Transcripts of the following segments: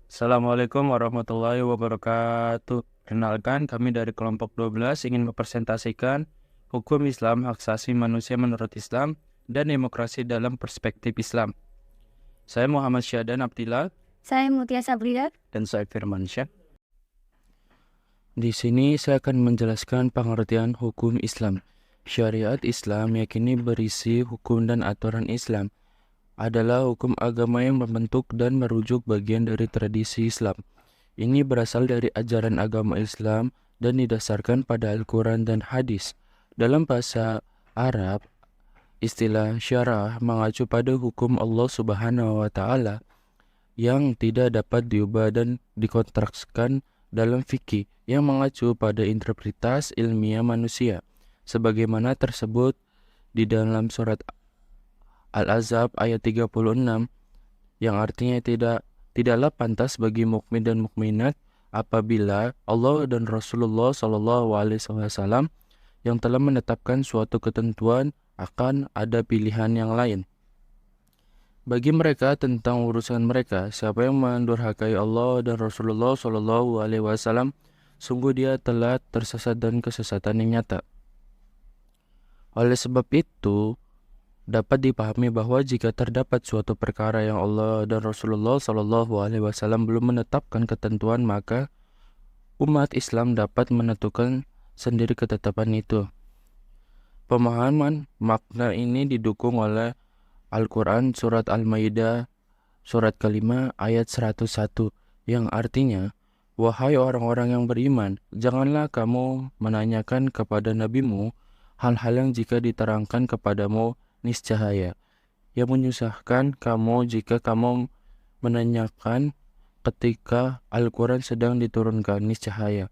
Assalamualaikum warahmatullahi wabarakatuh. Perkenalkan, kami dari kelompok 12 ingin mempresentasikan hukum Islam, hak asasi manusia menurut Islam, dan demokrasi dalam perspektif Islam. Saya Muhammad Syahdan Abdillah. Saya Mutia Sabrina. Dan saya Firmansyah. Di sini saya akan menjelaskan pengertian hukum Islam. Syariat Islam yakini berisi hukum dan aturan Islam adalah hukum agama yang membentuk dan merujuk bagian dari tradisi Islam. Ini berasal dari ajaran agama Islam dan didasarkan pada Al-Quran dan hadis. Dalam bahasa Arab, istilah syarah mengacu pada hukum Allah Subhanahu wa Ta'ala yang tidak dapat diubah dan dikontrakskan dalam fikih yang mengacu pada interpretasi ilmiah manusia, sebagaimana tersebut di dalam surat Al-Ahzab ayat 36, yang artinya tidaklah pantas bagi mukmin dan mukminat apabila Allah dan Rasulullah Shallallahu Alaihi Wasallam yang telah menetapkan suatu ketentuan akan ada pilihan yang lain bagi mereka tentang urusan mereka. Siapa yang mendurhakai Allah dan Rasulullah Shallallahu Alaihi Wasallam, sungguh dia telah tersesat dan kesesatan yang nyata. Oleh sebab itu, dapat dipahami bahwa jika terdapat suatu perkara yang Allah dan Rasulullah Shallallahu Alaihi Wasallam belum menetapkan ketentuan, maka umat Islam dapat menentukan sendiri ketetapan itu. Pemahaman makna ini didukung oleh Al-Quran surat Al-Maidah surat kelima ayat 101 yang artinya, wahai orang-orang yang beriman, janganlah kamu menanyakan kepada nabimu hal-hal yang jika diterangkan kepadamu niscaya yang menyusahkan kamu jika kamu menanyakan ketika Al-Quran sedang diturunkan. Niscaya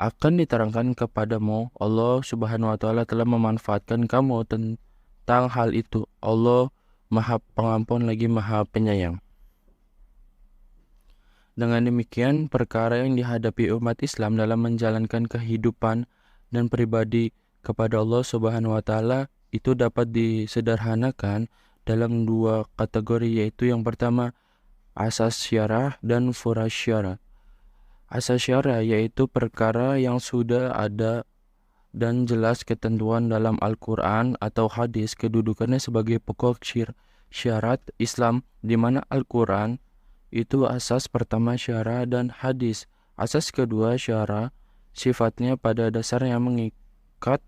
akan diterangkan kepadamu Allah Subhanahu wa Ta'ala telah memanfaatkan kamu tentang hal itu. Allah Maha Pengampun lagi Maha Penyayang. Dengan demikian, perkara yang dihadapi umat Islam dalam menjalankan kehidupan dan pribadi kepada Allah Subhanahu wa Ta'ala itu dapat disederhanakan dalam dua kategori, yaitu yang pertama asas syarah dan furus syarah. Asas syarah yaitu perkara yang sudah ada dan jelas ketentuan dalam Al-Quran atau hadis, kedudukannya sebagai pokok syarat Islam, di mana Al-Quran itu asas pertama syarah dan hadis asas kedua syarah, sifatnya pada dasarnya mengikat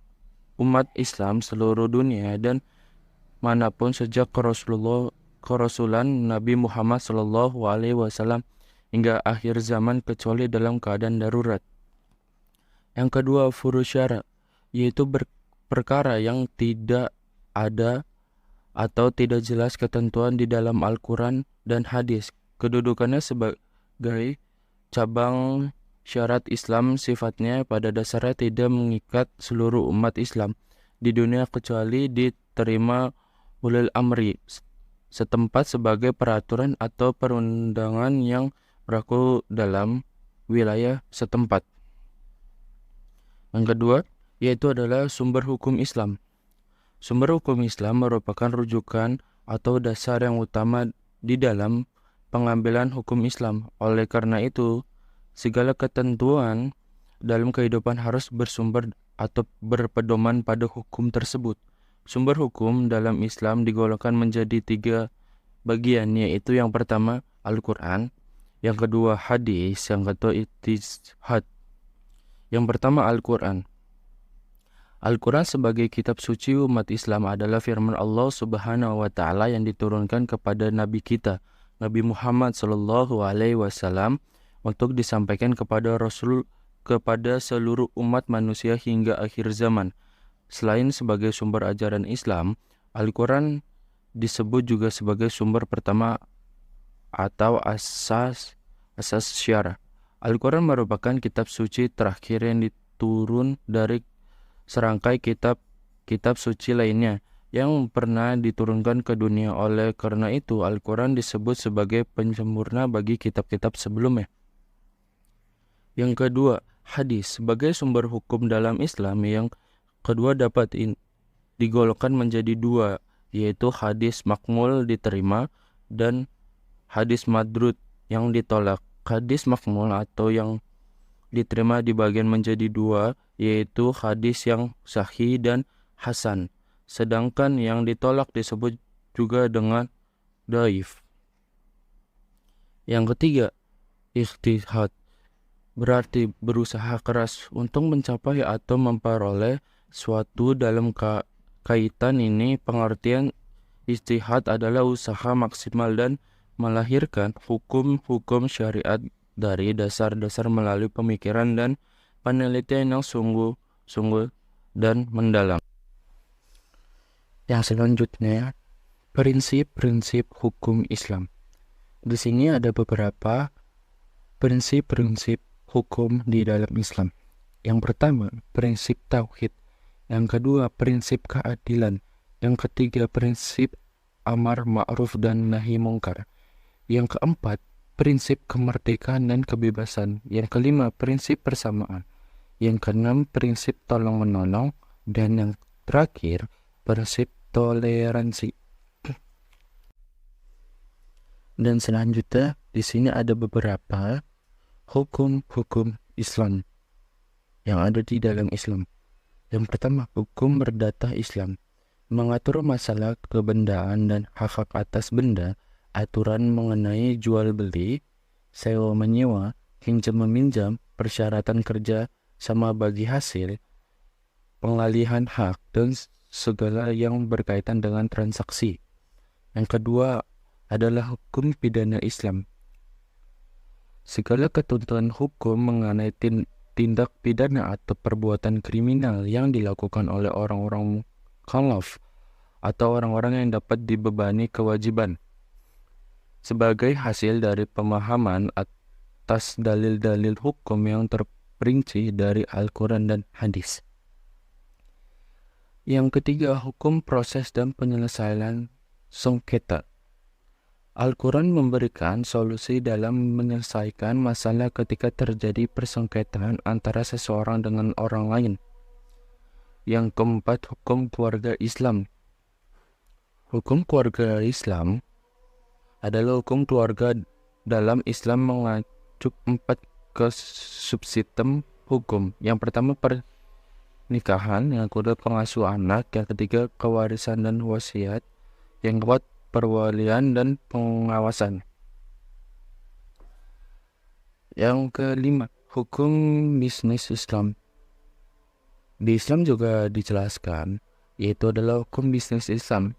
umat Islam seluruh dunia dan manapun sejak kerasulan Nabi Muhammad Sallallahu Alaihi Wasallam hingga akhir zaman kecuali dalam keadaan darurat. Yang kedua furus syara, yaitu perkara yang tidak ada atau tidak jelas ketentuan di dalam Al-Quran dan hadis. Kedudukannya sebagai cabang syarat Islam, sifatnya pada dasarnya tidak mengikat seluruh umat Islam di dunia kecuali diterima ulil amri setempat sebagai peraturan atau perundangan yang berlaku dalam wilayah setempat. Yang kedua, yaitu adalah sumber hukum Islam. Sumber hukum Islam merupakan rujukan atau dasar yang utama di dalam pengambilan hukum Islam. Oleh karena itu, segala ketentuan dalam kehidupan harus bersumber atau berpedoman pada hukum tersebut. Sumber hukum dalam Islam digolongkan menjadi 3 bagian, yaitu yang pertama Al-Quran, yang kedua hadis, yang ketiga ijtihad. Yang pertama Al-Quran. Al-Quran sebagai kitab suci umat Islam adalah firman Allah Subhanahu wa Ta'ala yang diturunkan kepada Nabi kita, Nabi Muhammad Sallallahu Alaihi Wasallam, untuk disampaikan kepada seluruh umat manusia hingga akhir zaman. Selain sebagai sumber ajaran Islam, Al-Quran disebut juga sebagai sumber pertama atau asas syarah. Al-Quran merupakan kitab suci terakhir yang diturun dari serangkai kitab suci lainnya yang pernah diturunkan ke dunia. Oleh karena itu, Al-Quran disebut sebagai penyempurna bagi kitab-kitab sebelumnya. Yang kedua, hadis sebagai sumber hukum dalam Islam. Yang kedua dapat digolongkan menjadi 2, yaitu hadis makmul diterima dan hadis madrud yang ditolak. Hadis maf'ul atau yang diterima dibagi menjadi dua, yaitu hadis yang sahih dan hasan. Sedangkan yang ditolak disebut juga dengan dhaif. Yang ketiga, ijtihad, berarti berusaha keras untuk mencapai atau memperoleh suatu. Dalam kaitan ini, pengertian ijtihad adalah usaha maksimal dan melahirkan hukum-hukum syariat dari dasar-dasar melalui pemikiran dan penelitian yang sungguh-sungguh dan mendalam. Yang selanjutnya, prinsip-prinsip hukum Islam. Di sini ada beberapa prinsip-prinsip hukum di dalam Islam. Yang pertama, prinsip tauhid. Yang kedua, prinsip keadilan. Yang ketiga, prinsip amar ma'ruf dan nahi mungkar. Yang keempat, prinsip kemerdekaan dan kebebasan. Yang kelima, prinsip persamaan. Yang keenam, prinsip tolong menolong. Dan yang terakhir, prinsip toleransi. Dan selanjutnya di sini ada beberapa hukum-hukum Islam yang ada di dalam Islam. Yang pertama, hukum perdata Islam, mengatur masalah kebendaan dan hak-hak atas benda, aturan mengenai jual beli, sewa menyewa, pinjam meminjam, persyaratan kerja sama bagi hasil, pengalihan hak, dan segala yang berkaitan dengan transaksi. Yang kedua adalah hukum pidana Islam. Segala ketentuan hukum mengenai tindak pidana atau perbuatan kriminal yang dilakukan oleh orang-orang mukallaf atau orang-orang yang dapat dibebani kewajiban sebagai hasil dari pemahaman atas dalil-dalil hukum yang terperinci dari Al-Quran dan hadis. Yang ketiga, hukum proses dan penyelesaian sengketa. Al-Quran memberikan solusi dalam menyelesaikan masalah ketika terjadi persengketaan antara seseorang dengan orang lain. Yang keempat, hukum keluarga Islam. Hukum keluarga Islam adalah hukum keluarga dalam Islam mengacu 4 ke subsistem hukum. Yang pertama, pernikahan. Yang kedua, pengasuh anak. Yang ketiga, kewarisan dan wasiat. Yang keempat, perwalian dan pengawasan. Yang kelima, hukum bisnis Islam. Di Islam juga dijelaskan, yaitu adalah hukum bisnis Islam,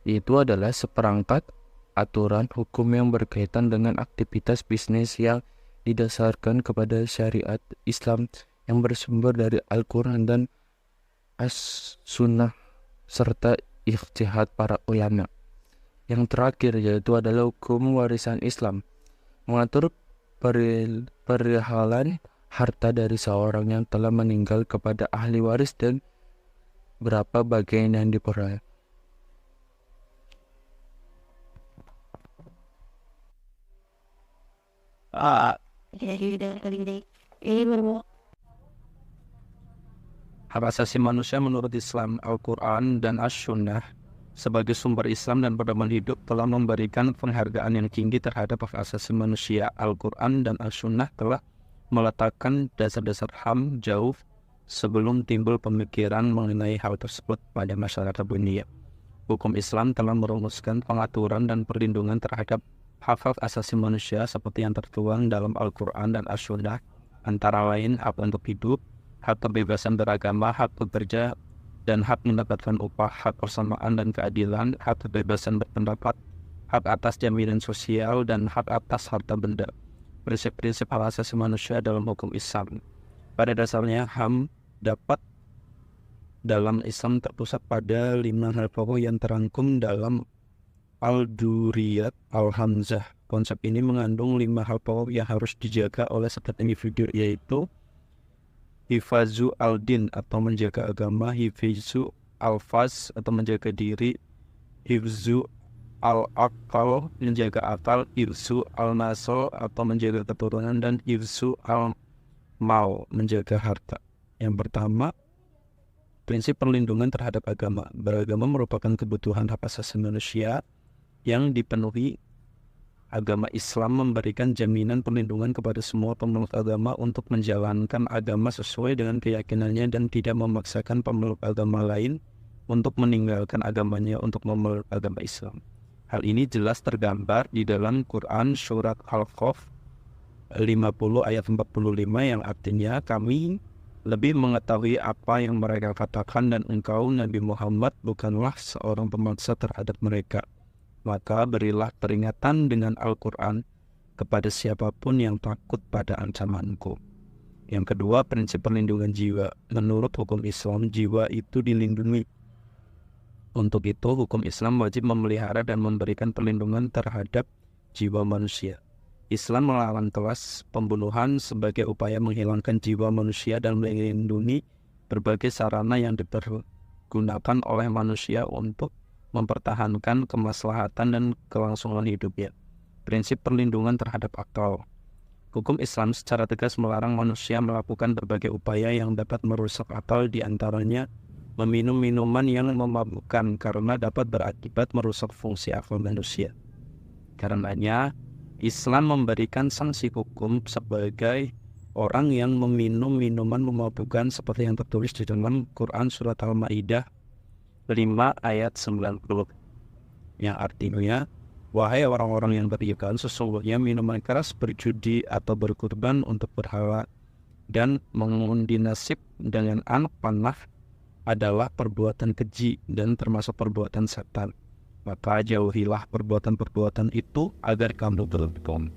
yaitu adalah seperangkat aturan hukum yang berkaitan dengan aktivitas bisnis yang didasarkan kepada syariat Islam yang bersumber dari Al-Quran dan As-Sunnah serta ijtihad para ulama. Yang terakhir yaitu adalah hukum warisan Islam, mengatur perihal harta dari seorang yang telah meninggal kepada ahli waris dan berapa bagian yang diperoleh. Hak asasi manusia menurut Islam, Al-Quran dan As-Sunnah sebagai sumber Islam dan pedoman hidup telah memberikan penghargaan yang tinggi terhadap hak asasi manusia. Al-Quran dan As-Sunnah telah meletakkan dasar-dasar HAM jauh sebelum timbul pemikiran mengenai hal tersebut pada masyarakat dunia. Hukum Islam telah merumuskan pengaturan dan perlindungan terhadap hak-hak asasi manusia seperti yang tertuang dalam Al-Quran dan As-Sunnah, antara lain hak untuk hidup, hak kebebasan beragama, hak bekerja, dan hak mendapatkan upah, hak persamaan dan keadilan, hak kebebasan berpendapat, hak atas jaminan sosial, dan hak atas harta benda. Prinsip-prinsip hak asasi manusia dalam hukum Islam. Pada dasarnya, HAM dapat dalam Islam terpusat pada 5 hal pokok yang terangkum dalam Al-Duriyat Al-Hamzah. Konsep ini mengandung 5 hal pokok yang harus dijaga oleh setiap individu, yaitu hifazu al-din atau menjaga agama, hifazu al-faz atau menjaga diri, hifzu al-aqal menjaga akal, hifzu al-nasl atau menjaga keturunan, dan hifzu al-mal menjaga harta. Yang pertama, prinsip perlindungan terhadap agama. Beragama merupakan kebutuhan hak asasi manusia yang dipenuhi Agama Islam memberikan jaminan perlindungan kepada semua pemeluk agama untuk menjalankan agama sesuai dengan keyakinannya dan tidak memaksakan pemeluk agama lain untuk meninggalkan agamanya untuk memeluk agama Islam. Hal ini jelas tergambar di dalam Quran surat Al-Qaf 50 ayat 45 yang artinya kami lebih mengetahui apa yang mereka katakan dan engkau Nabi Muhammad bukanlah seorang pemaksa terhadap mereka. Maka berilah peringatan dengan Al-Quran kepada siapapun yang takut pada ancamanku. Yang kedua, prinsip perlindungan jiwa. Menurut hukum Islam, jiwa itu dilindungi. Untuk itu, hukum Islam wajib memelihara dan memberikan perlindungan terhadap jiwa manusia. Islam melarang kelas pembunuhan sebagai upaya menghilangkan jiwa manusia dan melindungi berbagai sarana yang dipergunakan oleh manusia untuk mempertahankan kemaslahatan dan kelangsungan hidupnya. Prinsip perlindungan terhadap akal. Hukum Islam secara tegas melarang manusia melakukan berbagai upaya yang dapat merusak akal, di antaranya meminum minuman yang memabukkan karena dapat berakibat merusak fungsi akal manusia. Karenanya, Islam memberikan sanksi hukum sebagai orang yang meminum minuman memabukkan seperti yang tertulis di dalam Quran surat Al-Maidah 5 ayat 90, yang artinya, wahai orang-orang yang beriman, sesungguhnya minuman keras, berjudi atau berkurban untuk berhala dan mengundi nasib dengan anak panah adalah perbuatan keji dan termasuk perbuatan setan. Maka jauhilah perbuatan-perbuatan itu agar kamu beruntung.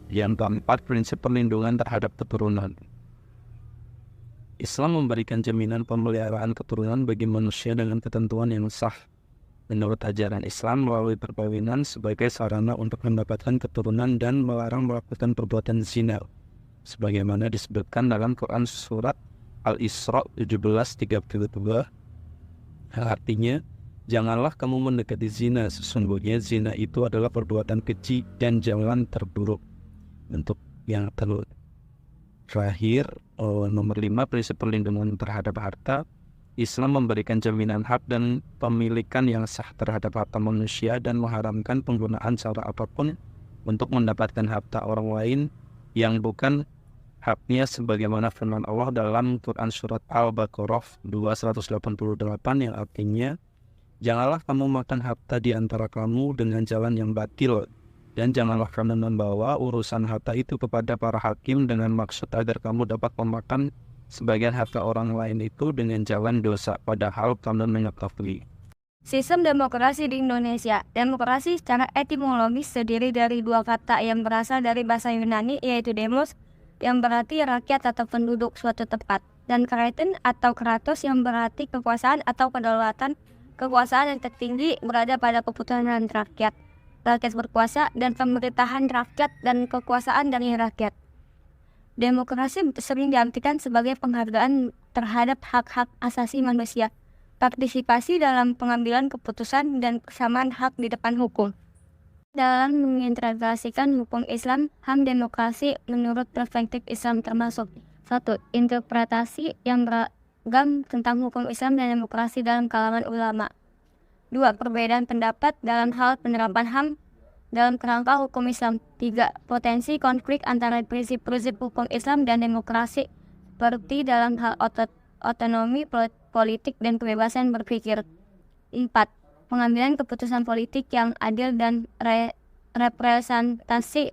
Yang keempat, prinsip perlindungan terhadap keturunan. Islam memberikan jaminan pemeliharaan keturunan bagi manusia dengan ketentuan yang sah. Menurut ajaran Islam, melalui perkawinan sebagai sarana untuk mendapatkan keturunan dan melarang melakukan perbuatan zina, sebagaimana disebutkan dalam Quran surat Al-Isra 17:32, artinya, janganlah kamu mendekati zina, sesungguhnya zina itu adalah perbuatan keji dan jalan terburuk. Untuk yang terakhir, nomor 5, prinsip perlindungan terhadap harta. Islam memberikan jaminan hak dan pemilikan yang sah terhadap harta manusia dan mengharamkan penggunaan cara apapun untuk mendapatkan harta orang lain yang bukan haknya, sebagaimana firman Allah dalam Quran surat Al-Baqarah 288 yang artinya, janganlah kamu makan harta di antara kamu dengan jalan yang batil, dan janganlah kamu membawa urusan harta itu kepada para hakim dengan maksud agar kamu dapat memakan sebagian harta orang lain itu dengan jalan dosa, padahal kamu mengetahui. Sistem demokrasi di Indonesia. Demokrasi secara etimologis terdiri dari dua kata yang berasal dari bahasa Yunani, yaitu demos, yang berarti rakyat atau penduduk suatu tempat, dan kraton atau kratos yang berarti kekuasaan atau kedaulatan. Kekuasaan yang tertinggi berada pada keputusan rakyat. Rakyat berkuasa dan pemerintahan rakyat dan kekuasaan dari rakyat. Demokrasi sering diartikan sebagai penghargaan terhadap hak-hak asasi manusia, partisipasi dalam pengambilan keputusan, dan kesamaan hak di depan hukum. Dalam mengintegrasikan hukum Islam, HAM demokrasi menurut perspektif Islam termasuk 1. Interpretasi yang beragam tentang hukum Islam dan demokrasi dalam kalangan ulama. 2. Perbedaan pendapat dalam hal penerapan HAM dalam kerangka hukum Islam. 3. Potensi konflik antara prinsip-prinsip hukum Islam dan demokrasi, seperti dalam hal otonomi politik dan kebebasan berpikir. 4. Pengambilan keputusan politik yang adil dan representasi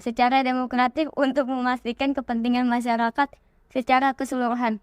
secara demokratik untuk memastikan kepentingan masyarakat secara keseluruhan.